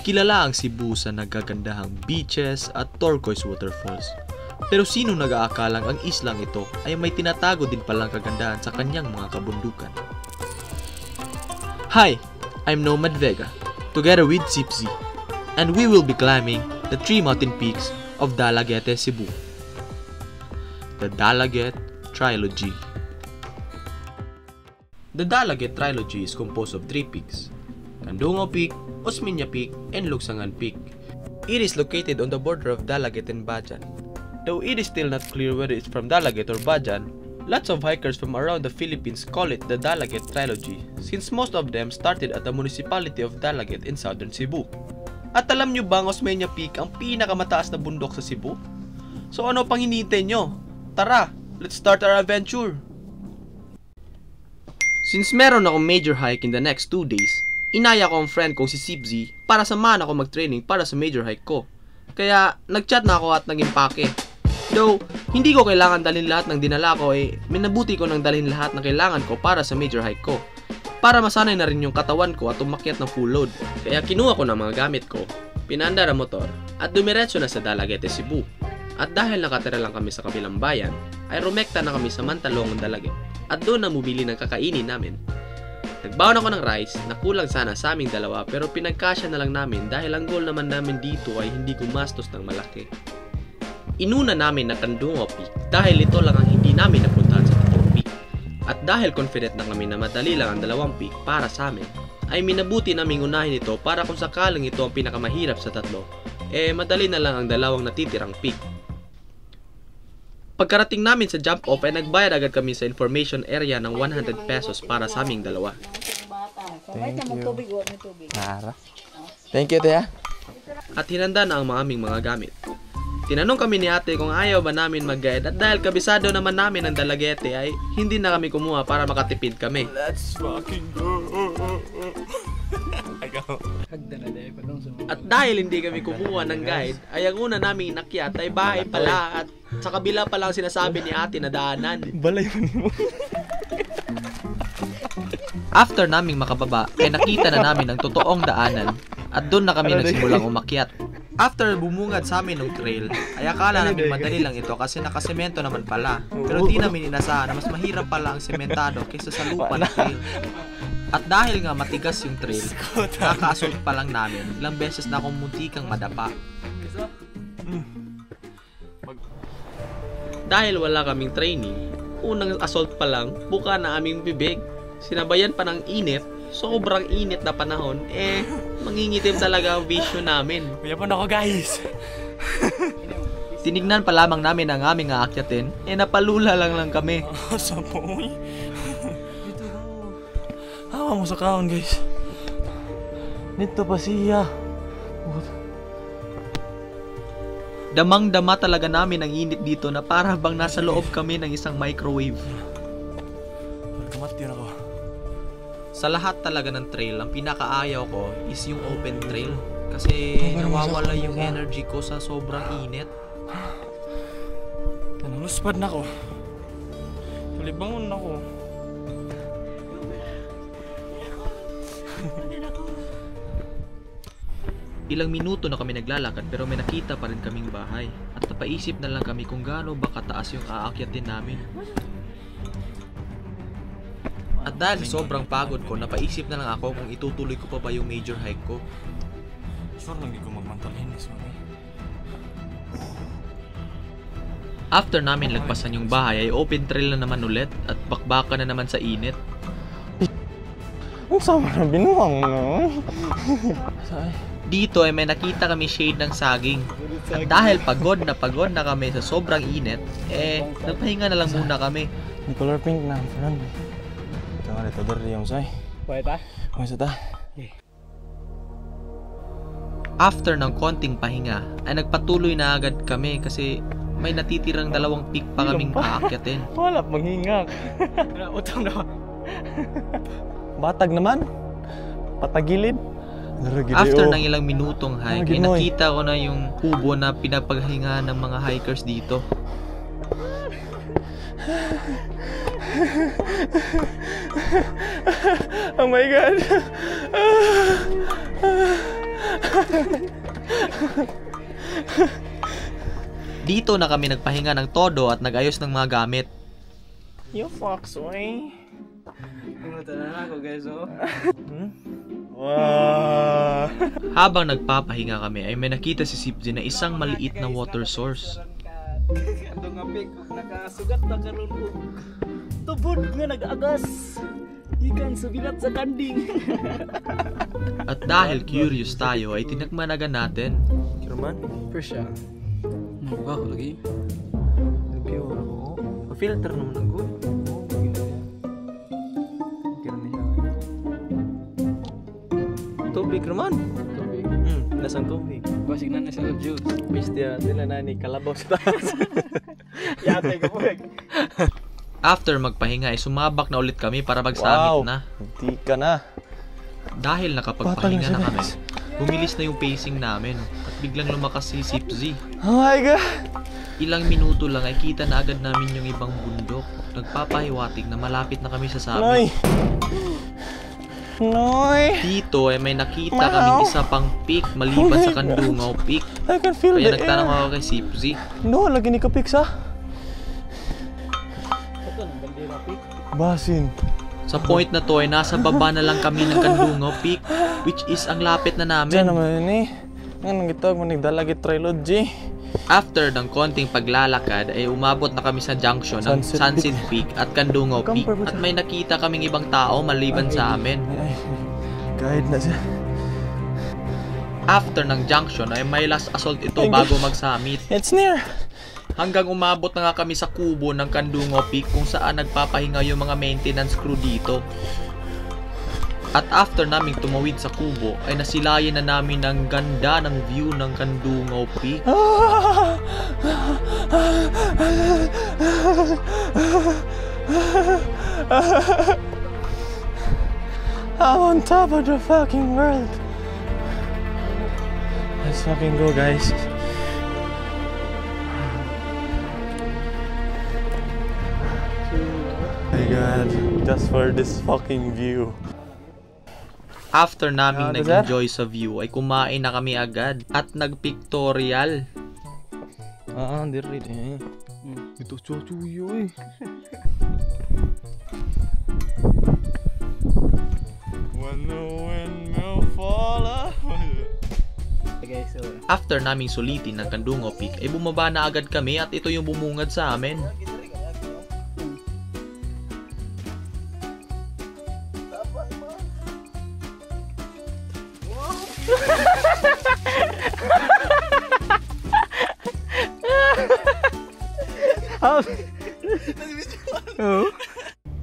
Kilala ang Cebu sa nagagandahang beaches at turquoise waterfalls. Pero sino nag-aakalang ang islang ito ay may tinatago din palang kagandahan sa kanyang mga kabundukan? Hi, I'm Nomad Vega, together with Sipzi, and we will be climbing the 3 mountain peaks of Dalaguete, Cebu. The Dalaguete Trilogy. The Dalaguete Trilogy is composed of 3 peaks: Candungo Peak, Osmeña Peak, and Lugsangan Peak. It is located on the border of Dalaguete and Bajan. Though it is still not clear whether it's from Dalaguete or Bajan, lots of hikers from around the Philippines call it the Dalaguete Trilogy since most of them started at the municipality of Dalaguete in southern Cebu. At alam nyo ba ang Osmeña Peak ang pinakamataas na bundok sa Cebu? So ano pang hinihintay nyo? Tara, let's start our adventure! Since meron akong major hike in the next 2 days, inaya ko ang friend kong si Sipzi para samahan ako mag-training para sa major hike ko. Kaya nag-chat na ako at nag-impake. Though, hindi ko kailangan dalhin lahat ng dinala ko minabuti ko nang dalhin lahat ng kailangan ko para sa major hike ko. Para masanay na rin yung katawan ko at umakyat ng full load. Kaya kinuha ko ng mga gamit ko, pinandar ang motor, at dumiretso na sa Dalaguete, Cebu. At dahil nakatira lang kami sa kabilang bayan, ay rumekta na kami sa Mantalongan, Dalaguete. At doon na bumili ng kakainin namin. Nagbaon ako ng rice na kulang sana sa aming dalawa pero pinagkasya na lang namin dahil ang goal naman namin dito ay hindi gumastos ng malaki. Inuna namin na Candungo Peak dahil ito lang ang hindi namin napuntahan sa tatlong peak. At dahil confident na kami na madali lang ang 2 peak para sa amin, ay minabuti naming unahin ito para kung sakaling ito ang pinakamahirap sa tatlo, madali na lang ang 2 natitirang peak. Pagkarating namin sa jump off ay nagbayad agad kami sa information area ng 100 pesos para sa aming dalawa. Thank you. Thank you, Tia. At hinanda na ang aming mga gamit. Tinanong kami ni ate kung ayaw ba namin mag-guide at dahil kabisado naman namin ang Dalaguete ay hindi na kami kumuha para makatipid kami. Let's fucking go. At dahil hindi kami kumuha ng guide ay ang una naming inakyat ay bahay pala at sa kabila pa lang sinasabi ni ate na daanan. Balay mo. After naming makababa ay nakita na namin ang totoong daanan at doon na kami nagsimulang umakyat. After bumungad sa amin ng trail, ay akala namin madali lang ito kasi nakasemento naman pala. Pero di namin inasahan na mas mahirap pala ang sementado kaysa sa lupa na trail. At dahil nga matigas yung trail, nakaka-assault pa lang namin. Ilang beses na akong muntikang madapa. Dahil wala kaming training, unang assault pa lang, buka na aming bibig. Sinabayan pa ng init, sobrang init na panahon, mangingitim talaga ang vision namin. Mayapon ako, guys. Tinignan pa lamang namin ang aming aakyatin, napalula lang kami. Sa poy. Dito ba? Hawa mo sa kaon, guys. Dito pa siya. Damang-dama talaga namin ang init dito na para bang nasa loob kami ng isang microwave. Kamat yun ako. Sa lahat talaga ng trail, ang pinakaayaw ko is yung open trail. Kasi nawawala yung energy ko sa sobrang init. Naluspad na ako. Tulibangon na ako. Ilang minuto na kami naglalakad pero may nakita pa rin kaming bahay. At napaisip na lang kami kung gaano ba kataas yung aakyatin namin. At dahil sobrang pagod ko, napaisip na lang ako kung itutuloy ko pa ba yung major hike ko. Sure lang di ko magmantalinis, mami. After namin lagpasan yung bahay ay open trail na naman ulit at bakbakan na naman sa init. Ang sama na binuhang mo. Dito ay may nakita kami shade ng saging. At dahil pagod na kami sa sobrang init, nagpahinga na lang muna kami. May color pink na, friend. Ito nga dito dari yung say. Pwede ta? Pwede ta. After ng konting pahinga, ay nagpatuloy na agad kami kasi may natitirang 2 peak pa kaming aakyatin. Wala, maghingak. Utang na. Batag naman. Patagilid. After ng ilang minutong hike, ay nakita ko na yung kubo na pinapaghinga ng mga hikers dito. Oh my God. Dito na kami nagpahinga ng todo at nag-ayos ng mga gamit. You fox, oy. Pumunta na ako guys, oh. Wow. Habang nagpapahinga kami ay may nakita si Sipzi na isang maliit na water source. Ando nga pig, nakasugat na karon ko. Tubod nga nag-agas. Ikan sa bilat sa kanding. At dahil curious tayo ay tinagmanagan natin. Kerman? Fresh siya. Wow, lagi. Lagi ako. Pa-filter naman ang good. Tubig naman. Tubig. Lasang tubig. Basig na siya ng juice. Mistia sila na ni kalabaw sa taas. Yate ko po. After magpahinga ay sumabak na ulit kami para mag-summit na. Hindi ka na. Dahil nakapagpahinga Patay na siya, na kami, guys. bumilis na yung pacing namin at biglang lumakas si Sipzi. Oh my God. Ilang minuto lang ay kita na agad namin yung ibang bundok. Nagpapahiwatig na malapit na kami sa Noy. summit. Noy. Dito ay may nakita kaming isa pang peak maliban sa Kandungaw Peak. I can feel Kaya the nagtanong air. ako kay Sipzi. No, lagi ni kapik sa. Ito nang bandera pig. Basin. Sa point na to ay nasa baba na lang kami ng Kandungaw Peak, which is ang lapit na Diyan namin. naman ni. Nga gitawag man nagdalagi trilogy. After ng konting paglalakad ay umabot na kami sa junction ng Sunset Sunset Peak at Kandungaw Peak at may nakita kaming ibang tao maliban sa amin. Ay, guide na siya. After ng junction ay may last assault ito Ay, bago mag-summit. It's near. Hanggang umabot na nga kami sa kubo ng Kandungaw Peak kung saan nagpapahinga yung mga maintenance crew dito. At after naming tumawid sa kubo ay nasilayan na namin ang ganda ng view ng Kandungaw Peak. I'm on top of the fucking world. Let's fucking go, guys. My God, just for this fucking view. After naming Ano, nag-enjoy sa view ay kumain na kami agad at nag-pictorial. Hindi rin eh. Ito chuchuyo eh. When the windmill fall Guys, so After naming sulitin ng Kandungaw Peak ay bumaba na agad kami at ito yung bumungad sa amin.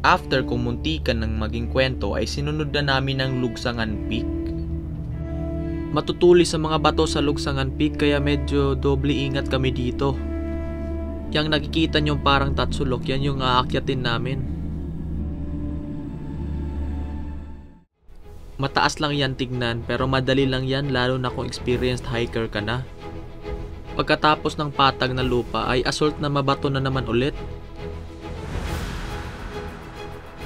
After kumuntikan ng maging kwento ay sinunod na namin ang Lugsangan Peak. Matutuli sa mga bato sa Lugsangan Peak kaya medyo doble ingat kami dito. Yang nakikita nyo parang tatsulok, yan yung aakyatin namin. Mataas lang yan tignan pero madali lang yan lalo na kung experienced hiker ka na. Pagkatapos ng patag na lupa ay assault na mabato na naman ulit.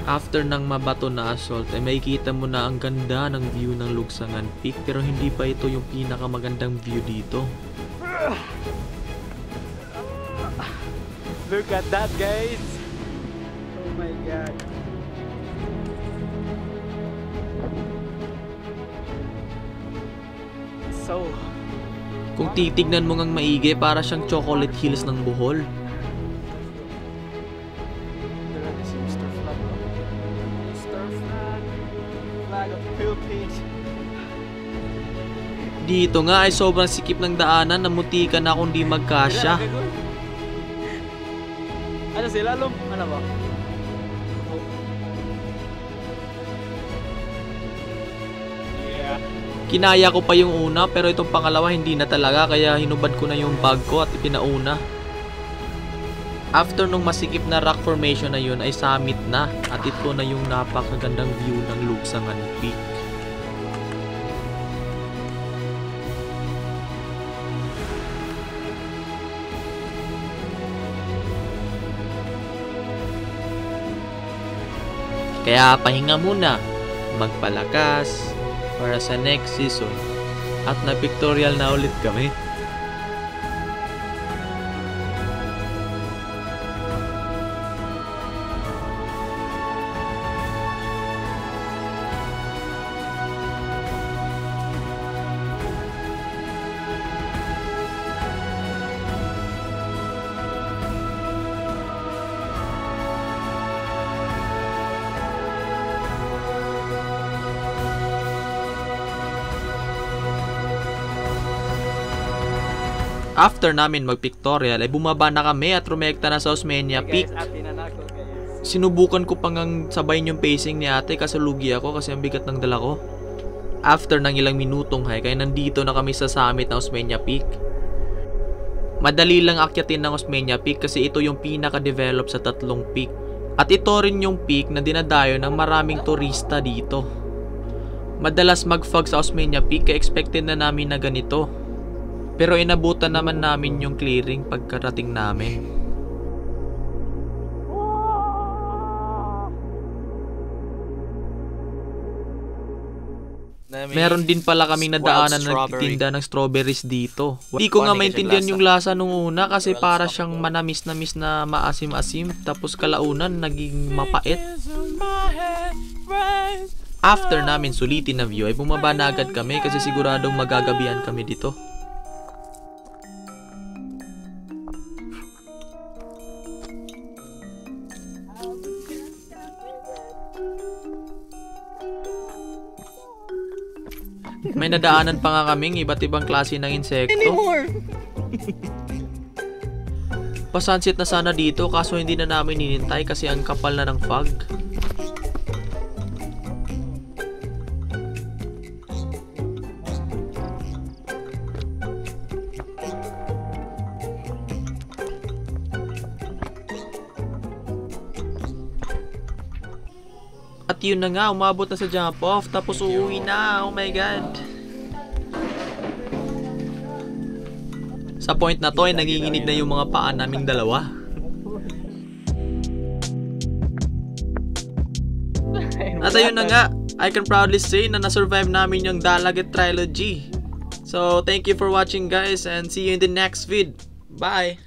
After ng mabato na assault ay makikita mo na ang ganda ng view ng Lugsangan Peak pero hindi pa ito yung pinakamagandang view dito. look at that, guys. Oh my God. So, Kung titignan mo ngang maigi para siyang chocolate hills ng Bohol. there is Mr. Flag. Mr. Flag. Flag of the Philippines. Dito nga ay sobrang sikip ng daanan na muntikan na kung di magkasya. Ano sila, Lum? Ano ba? Yeah. Kinaya ko pa yung una pero itong pangalawa hindi na talaga kaya hinubad ko na yung bag ko at ipinauna. After nung masikip na rock formation na yun ay summit na at ito na yung napakagandang view ng Lugsangan Peak. Kaya pahinga muna, magpalakas para sa next season. At na-pictorial na ulit kami. After namin mag-pictorial ay bumaba na kami at rumekta na sa Osmeña Peak. Ate na nako guys. Sinubukan ko pang sabayin yung pacing ni ate kasi lugi ako kasi ang bigat ng dala ko. After ng ilang minutong hike ay nandito na kami sa summit ng Osmeña Peak. Madali lang akyatin ng Osmeña Peak kasi ito yung pinaka-develop sa tatlong peak. At ito rin yung peak na dinadayo ng maraming turista dito. Madalas mag-fog sa Osmeña Peak kaya expected na namin na ganito. Pero inabutan naman namin yung clearing pagkarating namin. Meron din pala kaming nadaanan na nagtitinda ng strawberries dito. Hindi ko nga maintindihan yung lasa nung una kasi para siyang manamis-namis na maasim-asim tapos kalaunan naging mapait. After namin sulitin na view ay bumaba na agad kami kasi siguradong magagabihan kami dito. May nadaanan pa nga kaming iba't ibang klase ng insekto. Pasunset na sana dito kaso hindi na namin hinintay kasi ang kapal na ng fog. At yun na nga, umabot na sa jump off tapos uuwi na. Oh my god. Sa point na to ay nanginginig na yung mga paa naming dalawa. At ayun na nga, I can proudly say na na-survive namin yung Dalaget Trilogy. So thank you for watching guys and see you in the next vid. Bye!